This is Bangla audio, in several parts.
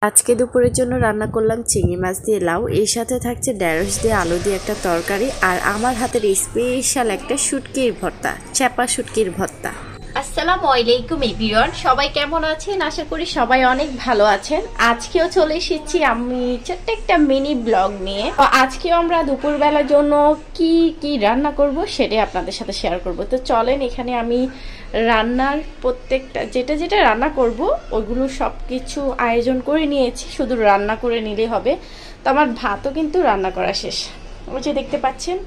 আজকে দুপুরের জন্য রান্না করলাম চিংড়ি মাছ দিয়ে লাউ, এর সাথে থাকছে ঢেঁড়স দিয়ে আলু দিয়ে একটা তরকারি, আর আমার হাতের স্পেশাল একটা শুটকির ভর্তা, চ্যাপা শুটকির ভর্তা। আসসালামু আলাইকুম এভরিওয়ান, সবাই কেমন আছেন? আশা করি সবাই অনেক ভালো আছেন। আজকেও চলে এসেছি আমি ছোট্ট একটা মিনি ব্লগ নিয়ে। আজকেও আমরা দুপুরবেলার জন্য কি কি রান্না করব সেটাই আপনাদের সাথে শেয়ার করব। তো চলেন, এখানে আমি রান্নার প্রত্যেকটা যেটা রান্না করব ওইগুলো সব কিছু আয়োজন করে নিয়েছি, শুধু রান্না করে নিলেই হবে। তো আমার ভাতও কিন্তু রান্না করা শেষ, ওই যে দেখতে পাচ্ছেন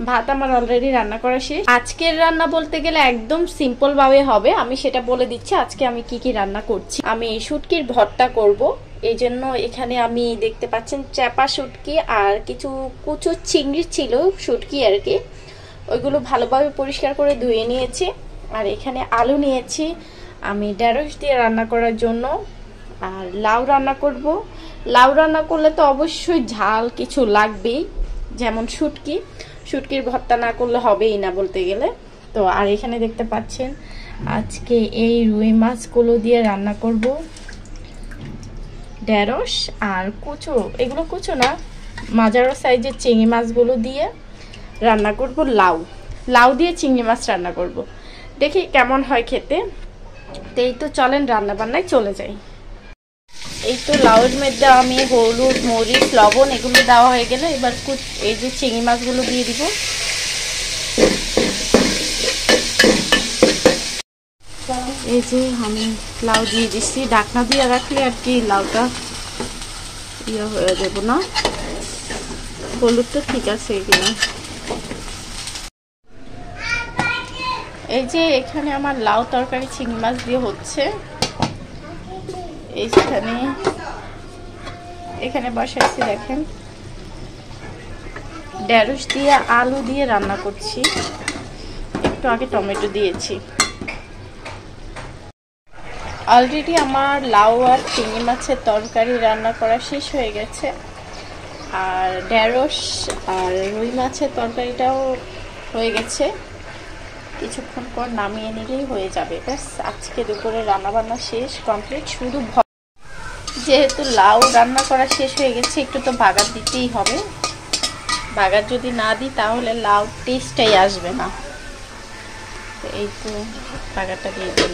ভাত আমার অলরেডি রান্না করা শেষ। আজকের রান্না বলতে গেলে একদম সিম্পল ভাবে হবে, আমি সেটা বলে দিচ্ছি আজকে আমি কি কি রান্না করছি। আমি শুটকির ভর্তা করব, এই জন্য এখানে আমি দেখতে পাচ্ছেন চ্যাপা শুটকি আর কিছু কুচো চিংড়ি ছিল শুটকি আর কি, ওইগুলো ভালোভাবে পরিষ্কার করে ধুয়ে নিয়েছি। আর এখানে আলু নিয়েছি আমি ঢেঁড়স দিয়ে রান্না করার জন্য, আর লাউ রান্না করব। লাউ রান্না করলে তো অবশ্যই ঝাল কিছু লাগবেই, যেমন শুটকির ভর্তা না করলে হবেই না বলতে গেলে। তো আর এখানে দেখতে পাচ্ছেন আজকে এই রুই মাছগুলো দিয়ে রান্না করব ঢেঁড়স, আর কুচো, এগুলো কুচো না মাঝারো সাইজের চিংড়ি মাছগুলো দিয়ে রান্না করব লাউ দিয়ে চিংড়ি মাছ রান্না করব, দেখি কেমন হয় খেতে। তো এই তো চলেন রান্না বান্নায় চলে যাই। এই তো লাউয়ের মধ্যে আমি হলুদ মরিচ লবণ এগুলো দেওয়া হয়ে গেলে এবার এই যে চিংড়ি মাছগুলো দিয়ে দিব। এই যে আমি লাউ দিয়ে দিচ্ছি, ঢাকনা দিয়ে রাখলে আর কি লাউটা ইয়ে হয়ে যাবো না। হলুদ তো ঠিক আছে কিনা। এই যে এখানে আমার লাউ তরকারি চিংড়ি মাছ দিয়ে হচ্ছে, এখানে বসাচ্ছি দেখেন। ঢেঁড়স দিয়ে আলু দিয়ে রান্না করছি, একটু আগে টমেটো দিয়েছি। অলরেডি আমার লাউ আর চিংড়ি মাছের তরকারি রান্না করা শেষ হয়ে গেছে, আর ঢেঁড়স আর রুই মাছের তরকারিটাও হয়ে গেছে, কিছুক্ষণ পর নামিয়ে নিলেই হয়ে যাবে। ব্যাস আজকে দুপুরে রান্না বান্না শেষ কমপ্লিট। শুধু যেহেতু লাউ রান্না করা শেষ হয়ে গেছে একটু তো বাগার দিতেই হবে, বাগার যদি না দিই তাহলে লাউ টেস্টটাই আসবে না। এই তো বাগারটা দিয়ে দিন।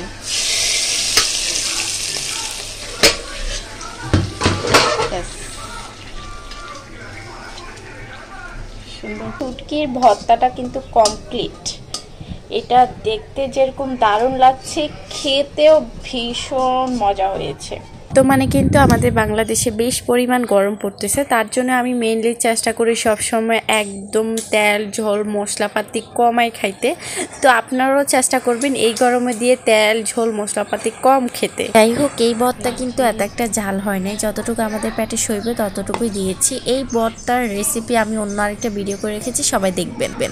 সুন্দর শুটকির ভর্তাটা কিন্তু কমপ্লিট। এটা দেখতে যেরকম দারুণ লাগছে, খেতেও ভীষণ মজা হয়েছে। তো মানে কিন্তু আমাদের বাংলাদেশে বেশ পরিমাণ গরম পড়তেছে, তার জন্য আমি মেইনলি চেষ্টা করি সবসময় একদম তেল ঝোল মশলাপাতি কমাই খাইতে। তো আপনারাও চেষ্টা করবেন এই গরমে দিয়ে তেল ঝোল মশলাপাতি কম খেতে। যাই হোক, এই ভর্তা কিন্তু এত একটা ঝাল হয় নাই, যতটুকু আমাদের পেটে সইবে ততটুকুই দিয়েছি। এই ভর্তার রেসিপি আমি অন্য আরেকটা ভিডিও করে রেখেছি, সবাই দেখবেন।